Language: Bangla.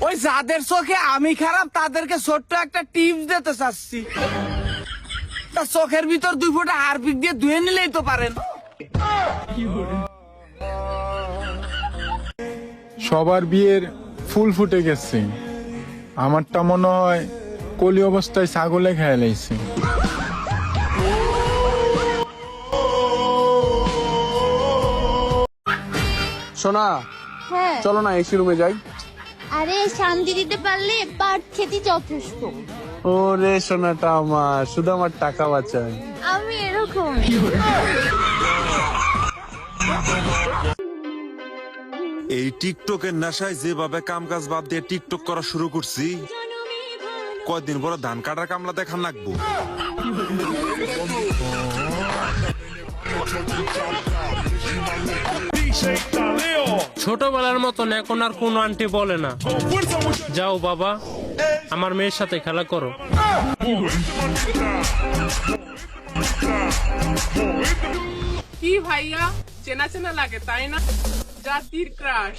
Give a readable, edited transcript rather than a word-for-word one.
ওই যাদের চোখে আমি খারাপ তাদেরকে ছোট্ট একটা টিপস দিতে চাচ্ছি। তা চোখের ভিতর 2 ফোঁটা হারপিক দিয়ে ধুয়ে নিলেই তো পারেন। সবার বিয়ের ফুল ফুটে গেছে, আমারটা মনে হয় কলি অবস্থায় ছাগলে খেয়ে লাইছে। সোনা, হ্যাঁ, চলো না এসি রুমে যাই। আরে শান্তি দিতে পারলে পাট খেতে যথেষ্ট। ওরে সোনাটা আমার, শুধু আমার টাকা বাঁচায়। আমি এরকম। এই টিকটকের নেশায় যেভাবে কাম কাজ বাদ দিয়ে টিকটক করা শুরু করছি, কয়দিন পরে ধান কাটার কামলা দেখান লাগবো। ছোটবেলার মতন এখন আর কোন আন্টি বলে না, যাও বাবা আমার মেয়ের সাথে খেলা করো। কি ভাইয়া, চেনা চেনা লাগে তাই না? জাতির ক্রাশ।